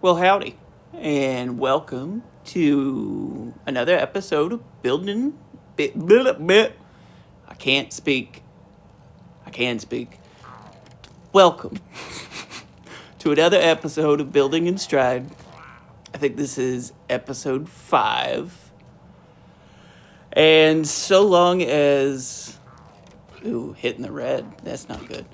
Well, howdy, and welcome to another episode of Building. I can't speak. I can speak. Welcome to another episode of Building in Stride. I think this is episode 5. And so long as... Ooh, hitting the red. That's not good.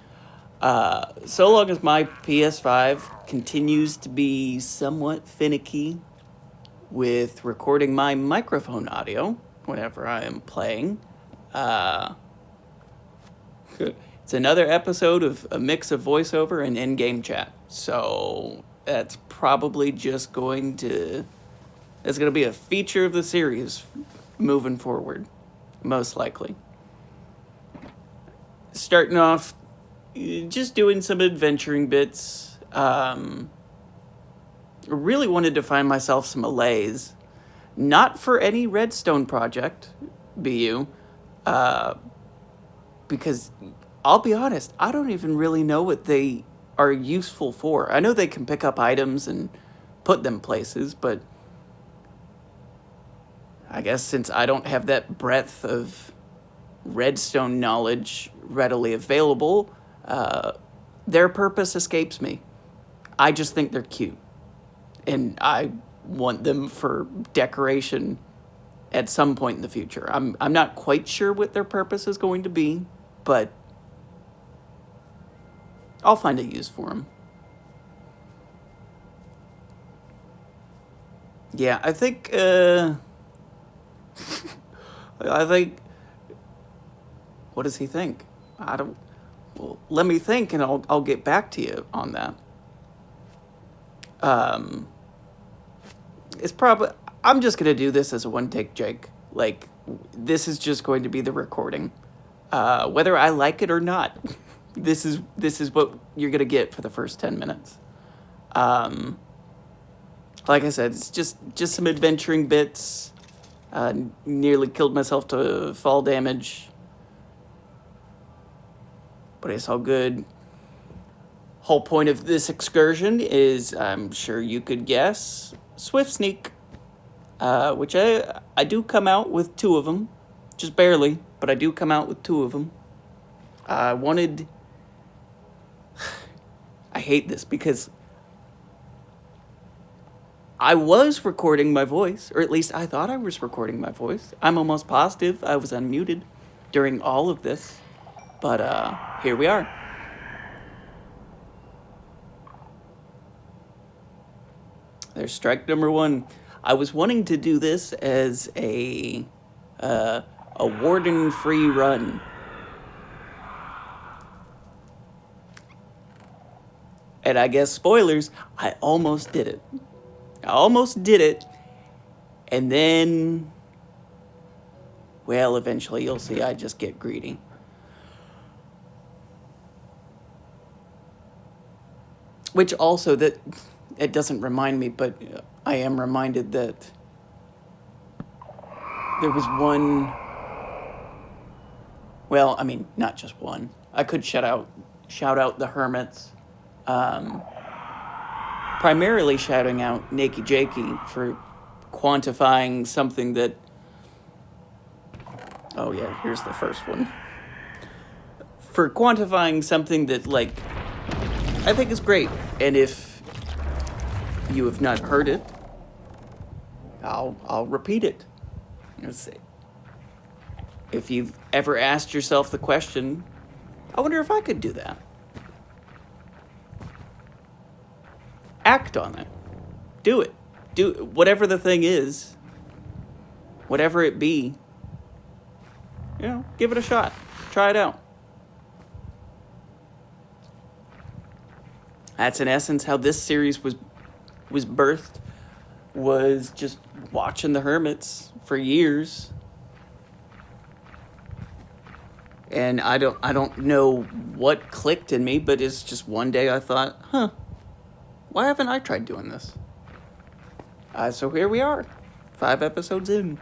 So long as my PS5 continues to be somewhat finicky with recording my microphone audio whenever I am playing, it's another episode of a mix of voiceover and in-game chat. So that's probably just going to be a feature of the series moving forward, most likely. Starting off, just doing some adventuring bits. Really wanted to find myself some allays. Not for any redstone project, BU. Because, I'll be honest, I don't even really know what they are useful for. I know they can pick up items and put them places, but I guess since I don't have that breadth of redstone knowledge readily available, their purpose escapes me. I just think they're cute. And I want them for decoration at some point in the future. I'm not quite sure what their purpose is going to be, but I'll find a use for them. Yeah, I think, what does he think? Well, let me think, and I'll get back to you on that. It's probably... I'm just gonna do this as a one-take Jake. Like, this is just going to be the recording. Whether I like it or not, this is what you're gonna get for the first 10 minutes. Like I said, it's just some adventuring bits. Nearly killed myself to fall damage. But it's all good. Whole point of this excursion is, I'm sure you could guess, Swift Sneak. Which I do come out with 2 of them. Just barely, but I do come out with 2 of them. I hate this because I was recording my voice, or at least I thought I was recording my voice. I'm almost positive I was unmuted during all of this. But here we are. There's strike number 1. I was wanting to do this as a warden-free run. And I guess, spoilers, I almost did it. And then, well, eventually you'll see I just get greedy. Which also, it doesn't remind me, but I am reminded that there was one... Well, I mean, not just one. I could shout out the hermits. Primarily shouting out Nakey Jakey for quantifying something that... Oh yeah, here's the first one. For quantifying something that, like, I think is great. And if you have not heard it, I'll repeat it. Let's see. If you've ever asked yourself the question, I wonder if I could do that. Act on it. Do it. Whatever the thing is, whatever it be, give it a shot. Try it out. That's in essence how this series was birthed, was just watching the hermits for years. And I don't know what clicked in me, but it's just one day I thought, why haven't I tried doing this? So here we are, 5 episodes in.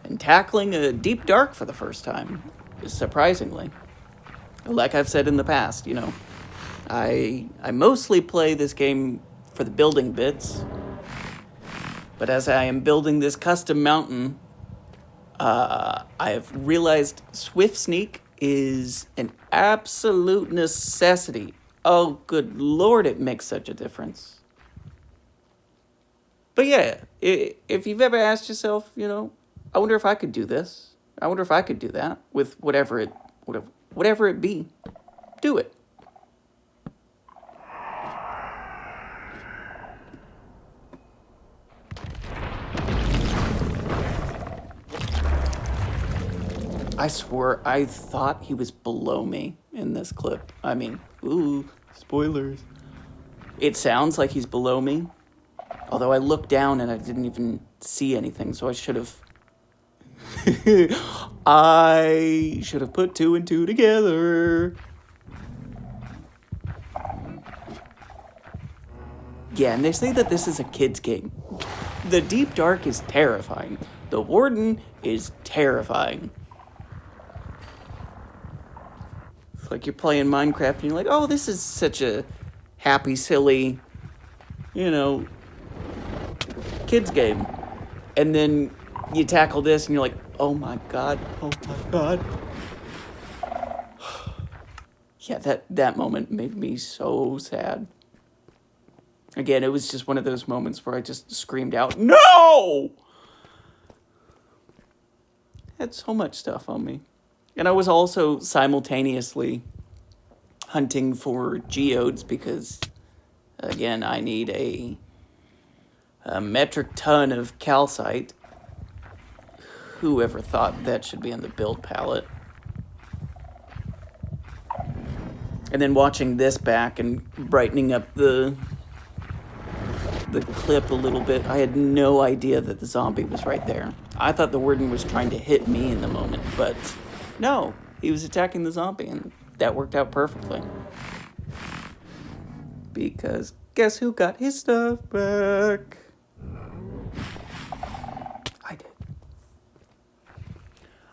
And tackling a deep dark for the first time, surprisingly. Like I've said in the past, I mostly play this game for the building bits. But as I am building this custom mountain, I have realized Swift Sneak is an absolute necessity. Oh, good Lord, it makes such a difference. But yeah, if you've ever asked yourself, I wonder if I could do this. I wonder if I could do that with whatever it be. Do it. I swear, I thought he was below me in this clip. I mean, ooh, spoilers. It sounds like he's below me. Although I looked down and I didn't even see anything, so I should have... I should have put 2 and 2 together. Yeah, and they say that this is a kid's game. The Deep Dark is terrifying. The Warden is terrifying. It's like you're playing Minecraft and you're like, oh, this is such a happy, silly, kids game. And then you tackle this and you're like, oh my god. Yeah, that moment made me so sad. Again, it was just one of those moments where I just screamed out, no! I had so much stuff on me. And I was also simultaneously hunting for geodes because, again, I need a metric ton of calcite. Whoever thought that should be on the build palette? And then watching this back and brightening up the clip a little bit, I had no idea that the zombie was right there. I thought the Warden was trying to hit me in the moment, but no, he was attacking the zombie, and that worked out perfectly. Because guess who got his stuff back?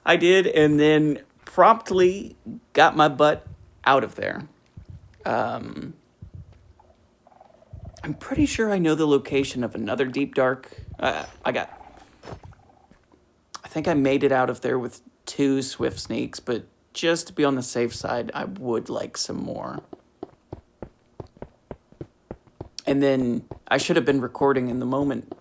I did, and then promptly got my butt out of there. I'm pretty sure I know the location of another Deep Dark. I think I made it out of there with 2 Swift Sneaks, but just to be on the safe side, I would like some more. And then I should have been recording in the moment.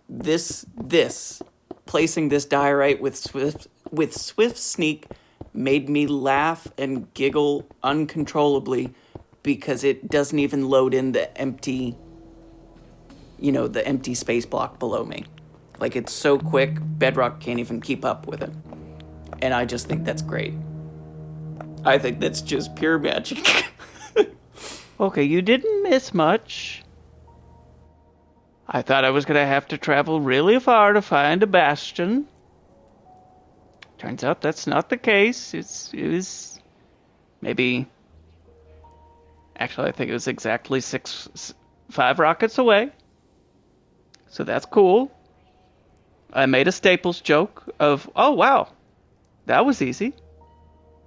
Placing this diorite with Swift Sneak made me laugh and giggle uncontrollably because it doesn't even load in the empty space block below me. Like, it's so quick, Bedrock can't even keep up with it. And I just think that's great. I think that's just pure magic. Okay, you didn't miss much. I thought I was going to have to travel really far to find a bastion. Turns out that's not the case. It was maybe... Actually, I think it was exactly 5 rockets away. So that's cool. I made a Staples joke of, oh wow, that was easy.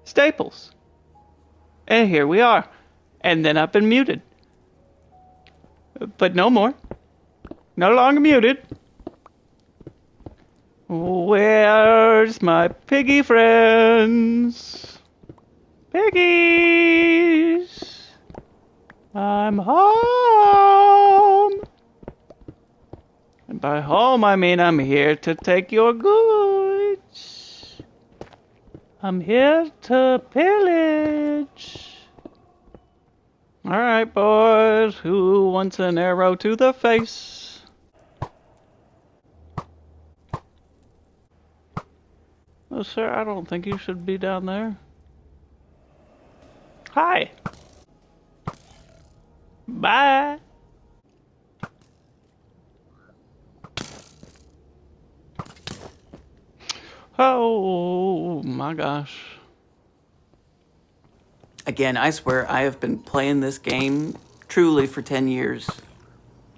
Staples. And here we are. And then I've been muted. But no more. No longer muted. Where's my piggy friends? Piggies! I'm home! And by home, I mean I'm here to take your goods. I'm here to pillage. Alright, boys, who wants an arrow to the face? Oh, sir, I don't think you should be down there. Hi. Bye. Oh my gosh. Again, I swear I have been playing this game truly for 10 years.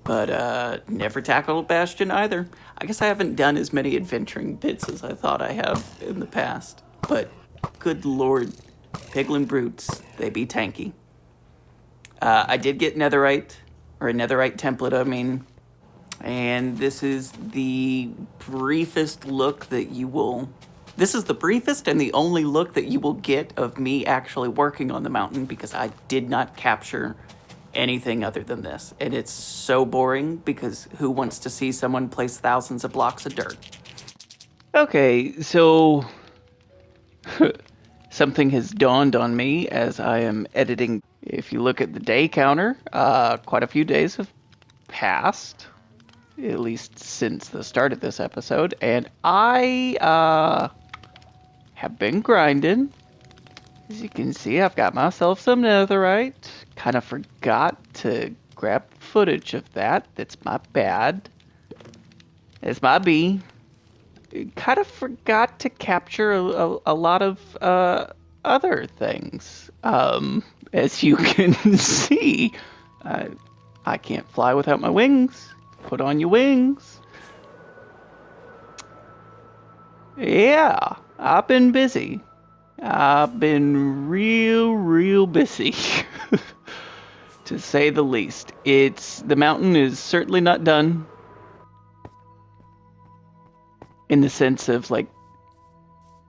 But never tackled a bastion either. I guess I haven't done as many adventuring bits as I thought I have in the past. But good lord, piglin brutes, they be tanky. I did get netherite, or a netherite template, I mean. And this is the briefest look that you will... This is the briefest and the only look that you will get of me actually working on the mountain, because I did not capture anything other than this. And it's so boring, because who wants to see someone place thousands of blocks of dirt? Okay, so something has dawned on me as I am editing. If you look at the day counter, quite a few days have passed, at least since the start of this episode, and I have been grinding. As you can see, I've got myself some netherite. Kind of forgot to grab footage of that. That's my bad. It's my B. Kind of forgot to capture a lot of other things. As you can see, I can't fly without my wings. Put on your wings. Yeah, I've been busy. I've been real busy, to say the least. The mountain is certainly not done. In the sense of, like,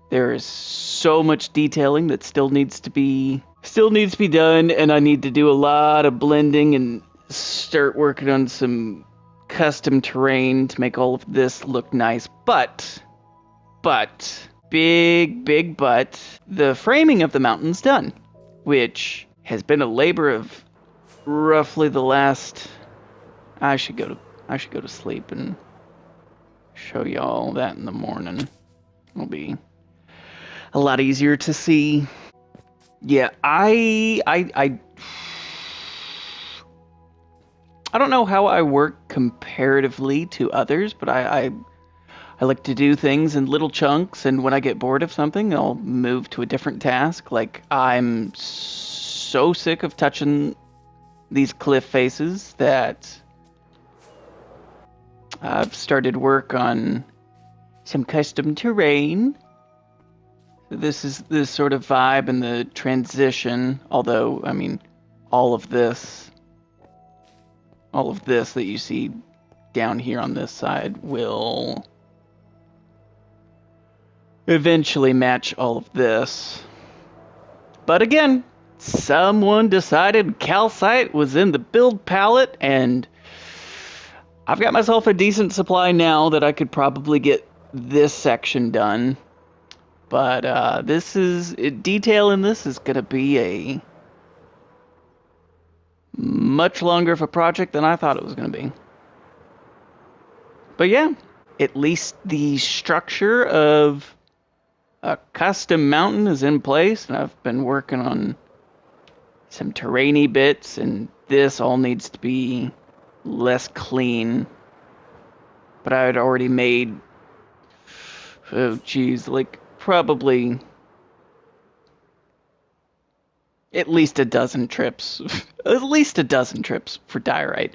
there is so much detailing that still needs to be done, and I need to do a lot of blending and start working on some custom terrain to make all of this look nice. But, big but, the framing of the mountain's done, which has been a labor of roughly the last... I should go to sleep and show y'all that in the morning. It'll be a lot easier to see. Yeah, I don't know how I work comparatively to others, but I like to do things in little chunks, and when I get bored of something, I'll move to a different task. Like, I'm so sick of touching these cliff faces that I've started work on some custom terrain. This is this sort of vibe and the transition, although, I mean, all of this that you see down here on this side will eventually match all of this. But again, someone decided calcite was in the build palette, and I've got myself a decent supply now that I could probably get this section done. But detail in this is going to be a much longer of a project than I thought it was going to be. But yeah, at least the structure of a custom mountain is in place, and I've been working on some terrainy bits, and this all needs to be less clean. But I had already made, like probably at least a dozen trips. At least a dozen trips for diorite.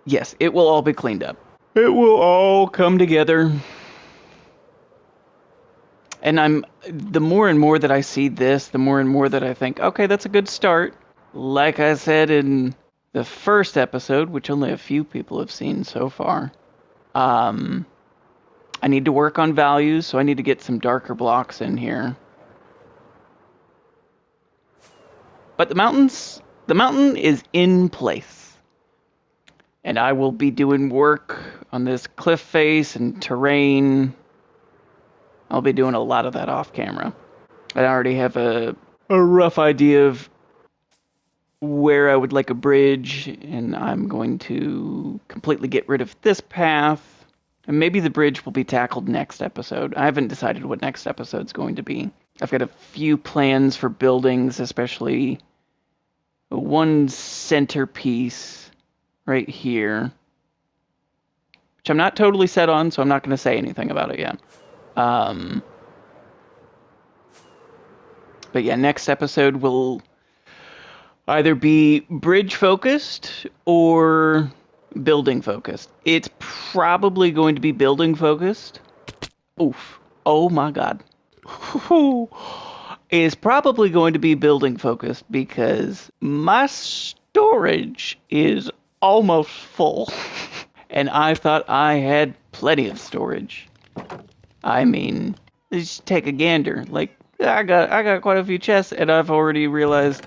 Yes, it will all be cleaned up. It will all come together. And the more and more that I see this, the more and more that I think, okay, that's a good start. Like I said in the first episode, which only a few people have seen so far, I need to work on values, so I need to get some darker blocks in here. But the mountain is in place. And I will be doing work on this cliff face and terrain. I'll be doing a lot of that off camera. I already have a rough idea of where I would like a bridge, and I'm going to completely get rid of this path. And maybe the bridge will be tackled next episode. I haven't decided what next episode's going to be. I've got a few plans for buildings, especially one centerpiece right here, which I'm not totally set on, so I'm not going to say anything about it yet. But yeah, next episode will either be bridge focused or building focused. It's probably going to be building focused. Oof. Oh my god. It's probably going to be building focused because my storage is almost full. And I thought I had plenty of storage. I mean, just take a gander. Like, I got quite a few chests, and I've already realized,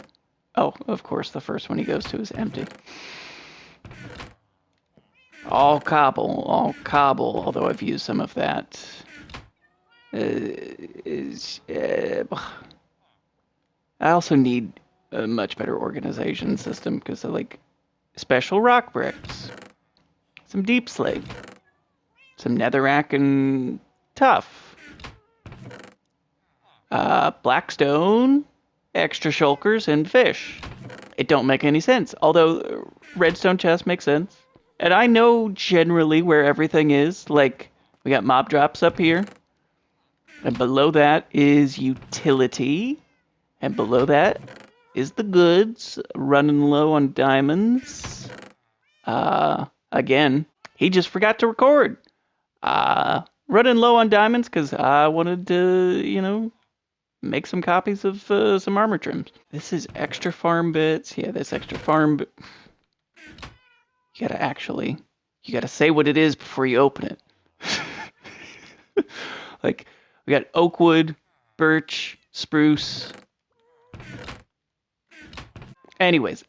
oh, of course, the first one he goes to is empty. All cobble, although I've used some of that. I also need a much better organization system because I like special rock bricks, some deep slate, some netherrack and tough, blackstone, extra shulkers, and fish. It don't make any sense, although redstone chest makes sense. And I know generally where everything is. Like, we got mob drops up here. And below that is utility. And below that is the goods. Running low on diamonds. Again, he just forgot to record. Running low on diamonds because I wanted to, make some copies of some armor trims. This is extra farm bits. Yeah, this extra farm bit. You gotta say what it is before you open it. Like, we got oak wood, birch, spruce. Anyways,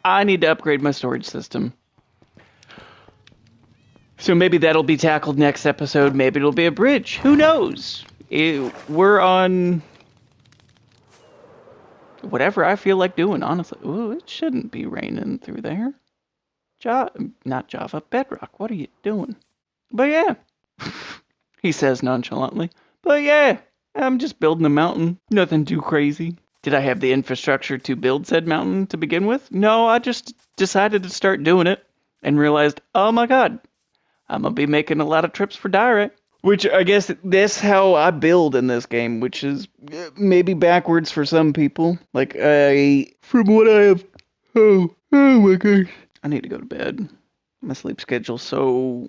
I need to upgrade my storage system. So maybe that'll be tackled next episode. Maybe it'll be a bridge. Who knows? We're on whatever I feel like doing, honestly. Ooh, it shouldn't be raining through there. Not Java, Bedrock. What are you doing? But yeah, he says nonchalantly. But yeah, I'm just building a mountain. Nothing too crazy. Did I have the infrastructure to build said mountain to begin with? No, I just decided to start doing it and realized, oh my god, I'm going to be making a lot of trips for diorite. Which I guess that's how I build in this game, which is maybe backwards for some people. Like, from what I have, oh my gosh. I need to go to bed. My sleep schedule's so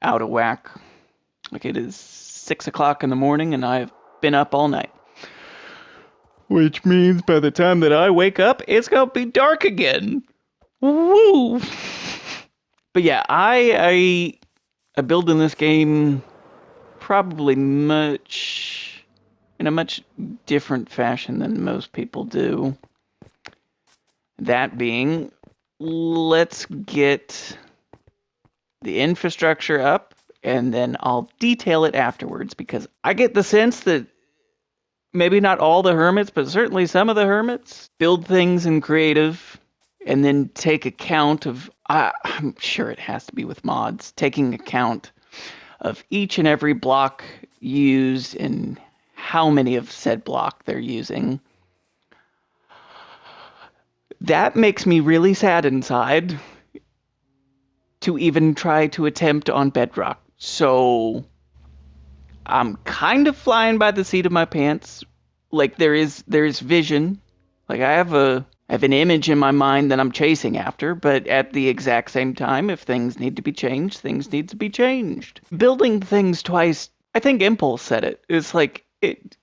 out of whack. Like, it is 6 o'clock in the morning and I've been up all night. Which means by the time that I wake up, it's gonna be dark again. Woo! But yeah, I build in this game probably in a much different fashion than most people do. That being, let's get the infrastructure up, and then I'll detail it afterwards, because I get the sense that maybe not all the hermits, but certainly some of the hermits build things in creative and then take account of, I'm sure it has to be with mods, taking account of each and every block used and how many of said block they're using. That makes me really sad inside to even try to attempt on Bedrock. So I'm kind of flying by the seat of my pants. Like, there's vision. Like, I have an image in my mind that I'm chasing after, but at the exact same time, if things need to be changed, things need to be changed. Building things twice, I think Impulse said it. It's like, it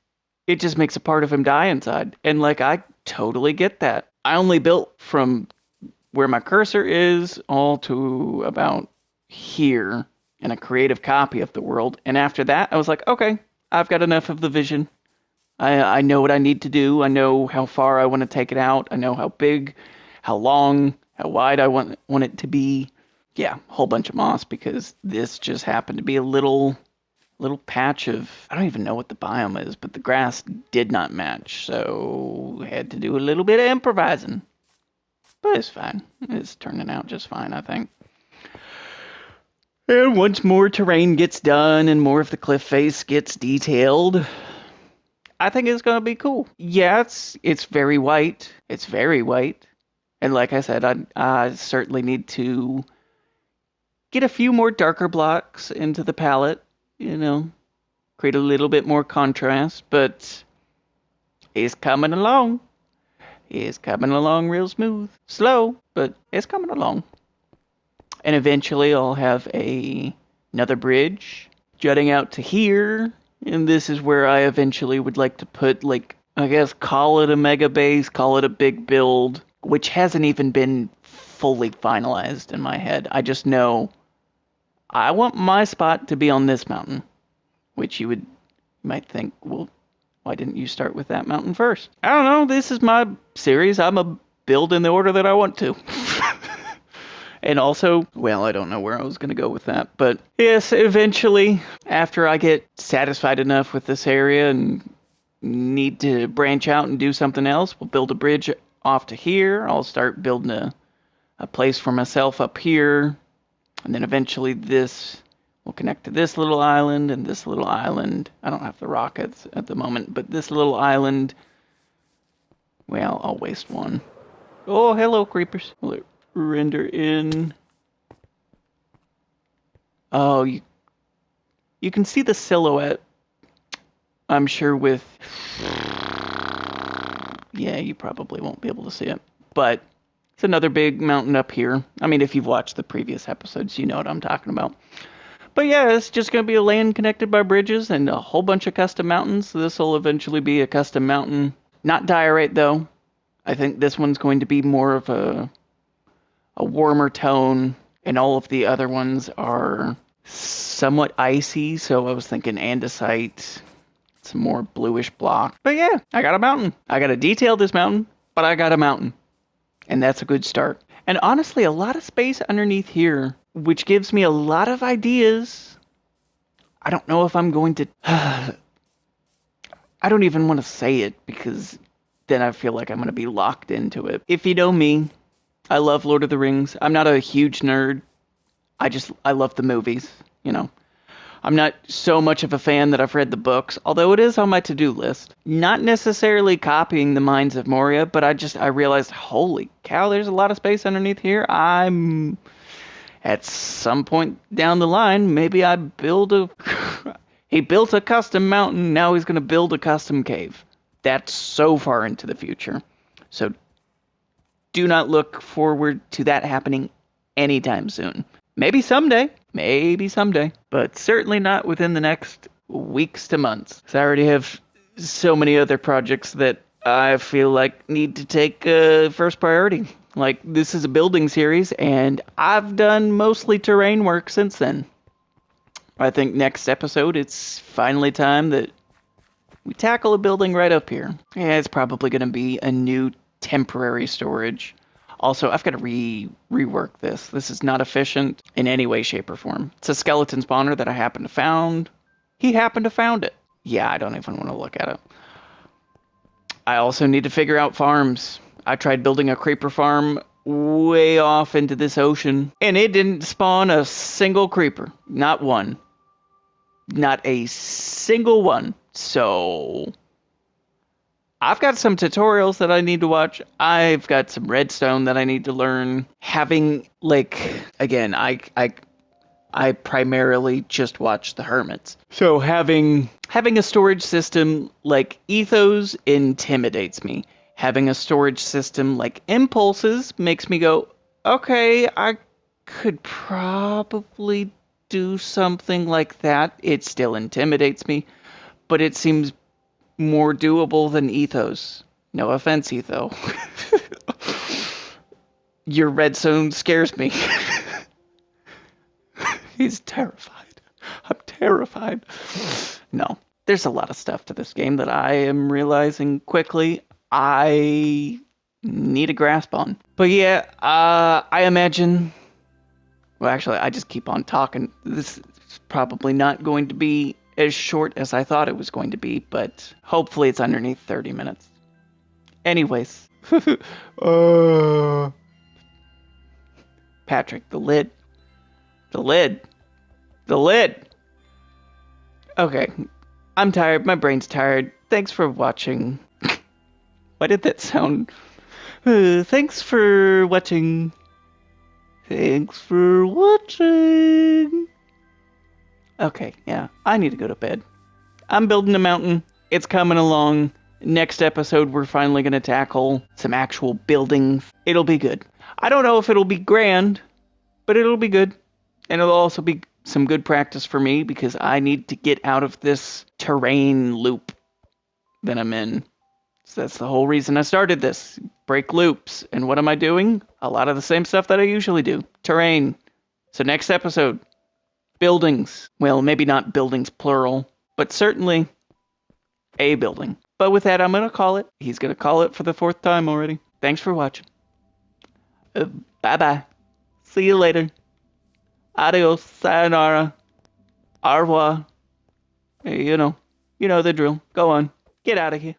just makes a part of him die inside. And like, I totally get that. I only built from where my cursor is all to about here in a creative copy of the world. And after that, I was like, okay, I've got enough of the vision. I know what I need to do. I know how far I want to take it out. I know how big, how long, how wide I want it to be. Yeah, a whole bunch of moss, because this just happened to be a little patch of, I don't even know what the biome is, but the grass did not match, so had to do a little bit of improvising. But it's fine. It's turning out just fine, I think. And once more terrain gets done and more of the cliff face gets detailed, I think it's going to be cool. Yeah, it's very white. It's very white. And like I said, I certainly need to get a few more darker blocks into the palette, create a little bit more contrast, but it's coming along. It's coming along real smooth. Slow, but it's coming along. And eventually I'll have another bridge jutting out to here. And this is where I eventually would like to put, call it a mega base, call it a big build, which hasn't even been fully finalized in my head. I just know I want my spot to be on this mountain, which you might think, well, why didn't you start with that mountain first? I don't know. This is my series. I'm a build in the order that I want to. And also, well, I don't know where I was going to go with that. But yes, eventually, after I get satisfied enough with this area and need to branch out and do something else, we'll build a bridge off to here. I'll start building a place for myself up here. And then eventually this will connect to this little island and this little island. I don't have the rockets at the moment, but this little island, well, I'll waste one. Oh, hello, creepers. Will it render in? Oh, you can see the silhouette, I'm sure, with... Yeah, you probably won't be able to see it. But it's another big mountain up here. I mean, if you've watched the previous episodes, you know what I'm talking about. But yeah, it's just going to be a land connected by bridges and a whole bunch of custom mountains. So this will eventually be a custom mountain. Not diorite, though. I think this one's going to be more of a warmer tone, and all of the other ones are somewhat icy, so I was thinking andesite, some more bluish block. But yeah, I got a mountain. I got to detail this mountain, but I got a mountain, and that's a good start. And honestly, a lot of space underneath here, which gives me a lot of ideas. I don't know if I'm going to... I don't even want to say it, because then I feel like I'm going to be locked into it. If you know me, I love Lord of the Rings. I'm not a huge nerd. I love the movies, you know. I'm not so much of a fan that I've read the books, although it is on my to-do list. Not necessarily copying the Mines of Moria, but I realized, holy cow, there's a lot of space underneath here. At some point down the line, maybe I he built a custom mountain, now he's going to build a custom cave. That's so far into the future. So do not look forward to that happening anytime soon. Maybe someday, but certainly not within the next weeks to months. Because I already have so many other projects that I feel like need to take first priority. Like, this is a building series, and I've done mostly terrain work since then. I think next episode, it's finally time that we tackle a building right up here. Yeah, it's probably going to be a new temporary storage. Also, I've got to rework this. This is not efficient in any way, shape, or form. It's a skeleton spawner that I happened to found. He happened to found it. Yeah, I don't even want to look at it. I also need to figure out farms. I tried building a creeper farm way off into this ocean, and it didn't spawn a single creeper. Not one. Not a single one. So I've got some tutorials that I need to watch. I've got some redstone that I need to learn. Having, like, again, I primarily just watch the hermits. So having a storage system like Ethos intimidates me. Having a storage system like Impulses makes me go, okay, I could probably do something like that. It still intimidates me, but it seems more doable than Ethos. No offense, Etho. Your redstone scares me. He's terrified. I'm terrified. No, there's a lot of stuff to this game that I am realizing quickly I need a grasp on. But yeah, I imagine... Well, actually, I just keep on talking. This is probably not going to be as short as I thought it was going to be, but hopefully it's underneath 30 minutes. Anyways. Patrick, the lid. The lid. The lid. Okay. I'm tired. My brain's tired. Thanks for watching. Why did that sound? Thanks for watching. Thanks for watching. Okay, yeah. I need to go to bed. I'm building a mountain. It's coming along. Next episode, we're finally going to tackle some actual building. It'll be good. I don't know if it'll be grand, but it'll be good. And it'll also be some good practice for me because I need to get out of this terrain loop that I'm in. So that's the whole reason I started this. Break loops. And what am I doing? A lot of the same stuff that I usually do. Terrain. So next episode, buildings. Well, maybe not buildings plural, but certainly a building. But with that, I'm going to call it. He's going to call it for the 4th time already. Thanks for watching. Bye-bye. See you later. Adios. Sayonara. Au revoir. You know the drill. Go on. Get out of here.